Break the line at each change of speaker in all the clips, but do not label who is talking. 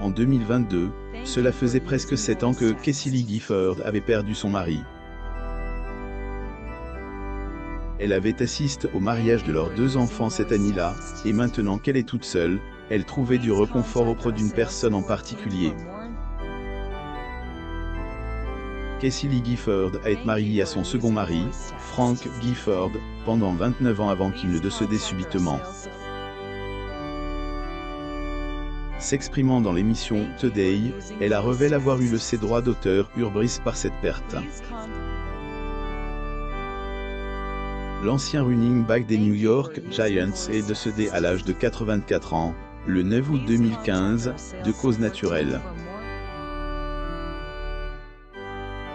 En 2022, cela faisait presque 7 ans que Casey Lee Gifford avait perdu son mari. Elle avait assisté au mariage de leurs 2 enfants cette année-là, et maintenant qu'elle est toute seule, elle trouvait du réconfort auprès d'une personne en particulier. Casey Lee Gifford a été mariée à son second mari, Frank Gifford, pendant 29 ans avant qu'il ne décède subitement. S'exprimant dans l'émission Today, elle a révélé avoir eu ses droits d'auteur brisés par cette perte. L'ancien running back des New York Giants est décédé à l'âge de 84 ans, le 9 août 2015, de cause naturelle.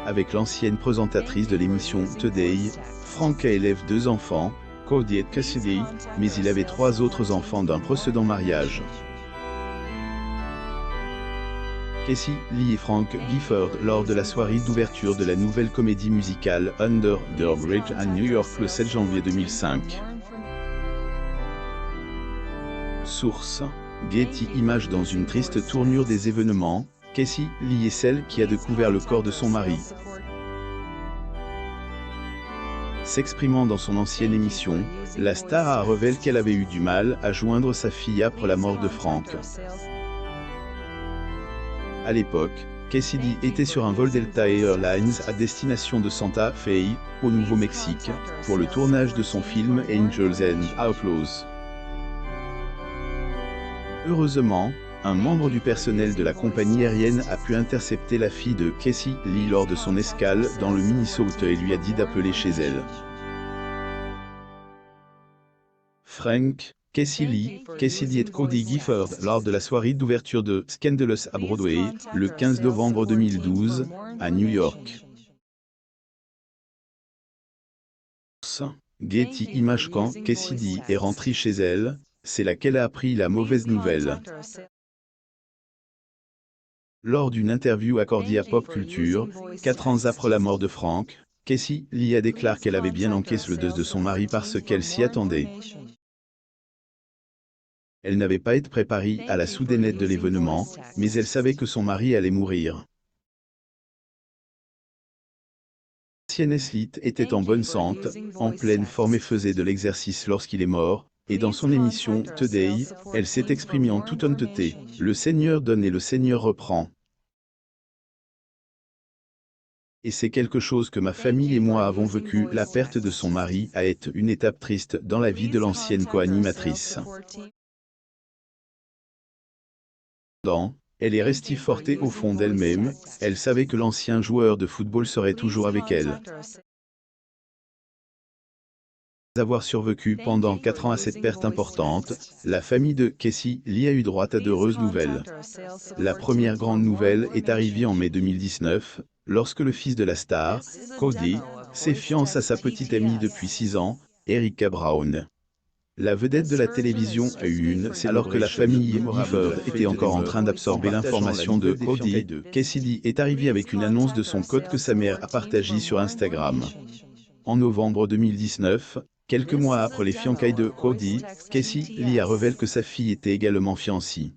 Avec l'ancienne présentatrice de l'émission Today, Frank a élevé 2 enfants, Cody et Cassidy, mais il avait 3 autres enfants d'un précédent mariage. Casey Lee et Frank Gifford lors de la soirée d'ouverture de la nouvelle comédie musicale Under the Bridge à New York le 7 janvier 2005. Source: Getty Images. Dans une triste tournure des événements, Casey Lee est celle qui a découvert le corps de son mari. S'exprimant dans son ancienne émission, la star a révélé qu'elle avait eu du mal à joindre sa fille après la mort de Frank. À l'époque, Casey Lee était sur un vol Delta Airlines à destination de Santa Fe, au Nouveau-Mexique, pour le tournage de son film Angels and Outlaws. Heureusement, un membre du personnel de la compagnie aérienne a pu intercepter la fille de Casey Lee lors de son escale dans le Minnesota et lui a dit d'appeler chez elle. Frank, Casey Lee et Cody Gifford lors de la soirée d'ouverture de Scandalous à Broadway, le 15 novembre 2012, à New York. Getty Images. Quand Casey Lee est rentrée chez elle, c'est là qu'elle a appris la mauvaise nouvelle. Lors d'une interview accordée à Pop Culture, 4 ans après la mort de Frank, Casey Lee a déclaré qu'elle avait bien encaissé le deuil de son mari parce qu'elle s'y attendait. Elle n'avait pas été préparée à la soudainité de l'événement, mais elle savait que son mari allait mourir. L'ancienne athlète était en bonne santé, en pleine forme et faisait de l'exercice lorsqu'il est mort, et dans son émission Today, elle s'est exprimée en toute honnêteté. Le Seigneur donne et le Seigneur reprend. Et c'est quelque chose que ma famille et moi avons vécu. La perte de son mari a été une étape triste dans la vie de l'ancienne co-animatrice. Elle est restée forte au fond d'elle-même, elle savait que l'ancien joueur de football serait toujours avec elle. Avoir survécu pendant 4 ans à cette perte importante, la famille de Casey Lee a eu droit à d'heureuses nouvelles. La première grande nouvelle est arrivée en mai 2019, lorsque le fils de la star, Cody, s'est fiancé à sa petite amie depuis 6 ans, Erica Brown. La vedette de la télévision a eu une, c'est alors que la famille Gifford était encore en train d'absorber l'information de Cody. Casey Lee est arrivée avec une annonce de son code que sa mère a partagé sur Instagram. En novembre 2019, quelques mois après les fiançailles de Cody, Casey Lee a révélé que sa fille était également fiancée.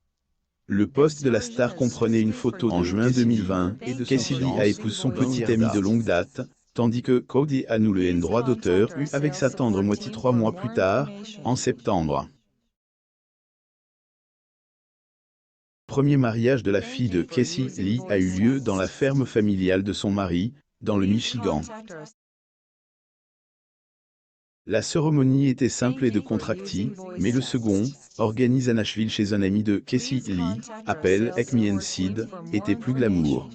Le post de la star comprenait une photo en juin 2020, et Casey Lee a épousé son petit ami de longue date, tandis que Cody a annulé un droit d'auteur avec sa tendre moitié 3 mois plus tard, en septembre. Le premier mariage de la fille de Casey Lee a eu lieu dans la ferme familiale de son mari, dans le Michigan. La cérémonie était simple et décontractée, mais le second, organisé à Nashville chez un ami de Casey Lee, appelé Acme and Seed, était plus glamour.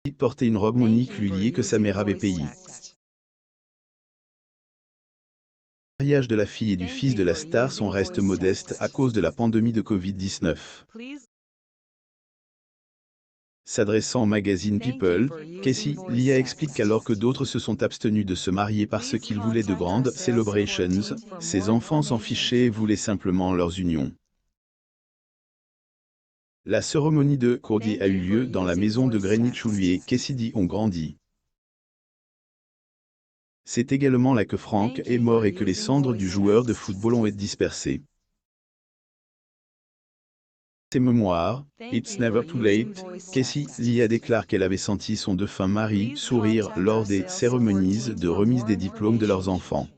Il portait une robe monique liée que sa mère avait payée. Le mariage de la fille et du fils de la star sont restés modestes à cause de la pandémie de Covid-19. S'adressant au magazine People, Casey Lee explique qu'alors que d'autres se sont abstenus de se marier parce qu'ils voulaient de grandes celebrations, ses enfants s'en fichaient et voulaient simplement leurs unions. La cérémonie de Cody a eu lieu dans la maison de Greenwich où lui et Casey Lee ont grandi. C'est également là que Frank est mort et que les cendres du joueur de football ont été dispersées. Ses mémoires, It's Never Too Late, Casey Lee déclare qu'elle avait senti son défunt mari sourire lors des cérémonies de remise des diplômes de leurs enfants.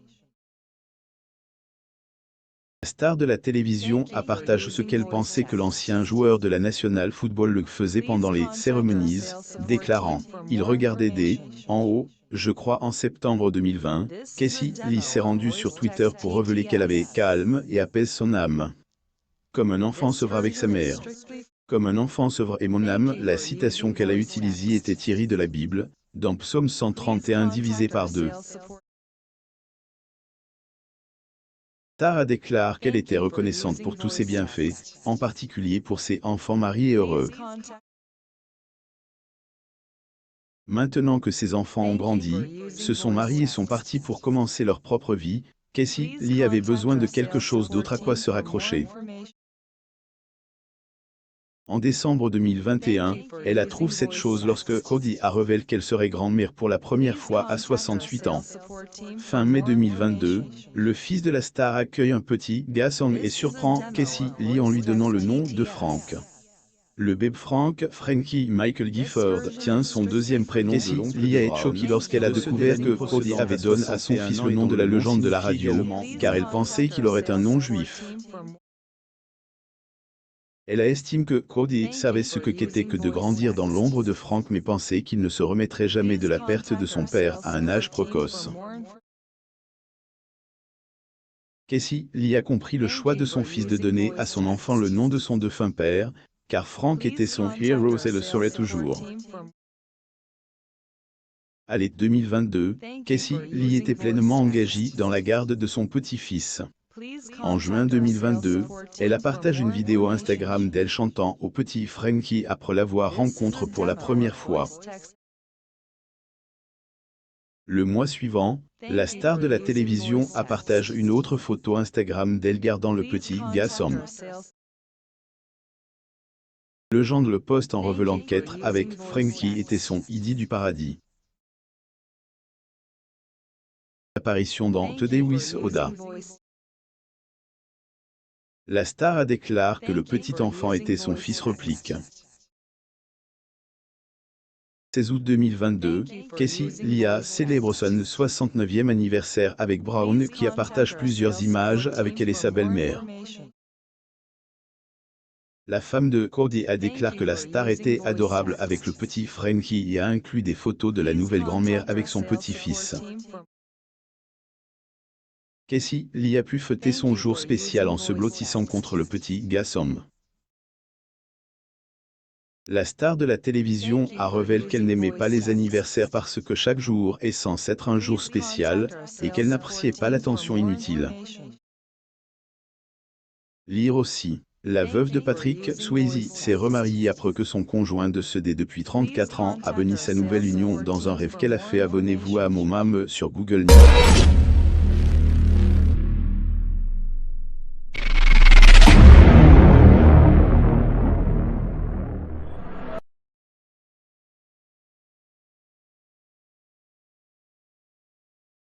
La star de la télévision partage ce qu'elle pensait que l'ancien joueur de la National Football le faisait pendant les cérémonies, déclarant « Il regardait en haut, je crois en septembre 2020, Casey Lee s'est rendue sur Twitter pour révéler qu'elle avait calme et apaise son âme. Comme un enfant s'œuvre avec sa mère. Comme un enfant s'œuvre et mon âme, la citation qu'elle a utilisée était tirée de la Bible, dans Psaume 131 divisé par 2. Tara déclare qu'elle était reconnaissante pour tous ses bienfaits, en particulier pour ses enfants mariés et heureux. Maintenant que ses enfants ont grandi, se sont mariés et sont partis pour commencer leur propre vie, Casey Lee avait besoin de quelque chose d'autre à quoi se raccrocher. En décembre 2021, elle trouvé cette chose lorsque Cody a révélé qu'elle serait grand-mère pour la première fois à 68 ans. Fin mai 2022, le fils de la star accueille un petit garçon et surprend Casey Lee en lui donnant le nom de Frank. Le bébé Frankie Michael Gifford, tient son deuxième prénom. Casey Lee a été choquée lorsqu'elle a découvert que Cody avait donné à son fils le nom de la légende de la radio, car elle pensait qu'il aurait un nom juif. Elle estime que Cody savait ce que qu'était que de grandir dans l'ombre de Frank mais pensait qu'il ne se remettrait jamais de la perte de son père à un âge précoce. Casey Lee a compris le choix de son fils de donner à son enfant le nom de son défunt père, car Frank était son héros et le serait toujours. À l'été 2022, Casey Lee était pleinement engagée dans la garde de son petit-fils. En juin 2022, elle a partagé une vidéo Instagram d'elle chantant au petit Frankie après l'avoir rencontré pour la première fois. Le mois suivant, la star de la télévision a partagé une autre photo Instagram d'elle gardant le petit garçon. Le genre le poste en révélant qu'être avec Frankie était son idée du paradis. Apparition dans Today with Oda. La star a déclaré que le petit enfant était son fils réplique. 16 août 2022, Casey Lee célèbre son 69e anniversaire avec Brown qui partage plusieurs images avec elle et sa belle-mère. La femme de Cody a déclaré que la star était adorable avec le petit Frankie et a inclus des photos de la nouvelle grand-mère avec son petit-fils. Casey Lee a pu fêter son jour spécial en se blottissant contre le petit garçon. La star de la télévision a révélé qu'elle n'aimait pas les anniversaires parce que chaque jour est censé être un jour spécial, et qu'elle n'appréciait pas l'attention inutile. Lire aussi. La veuve de Patrick Swayze s'est remariée après que son conjoint décédé depuis 34 ans a béni sa nouvelle union dans un rêve qu'elle a fait. Abonnez-vous à mon mame sur Google News.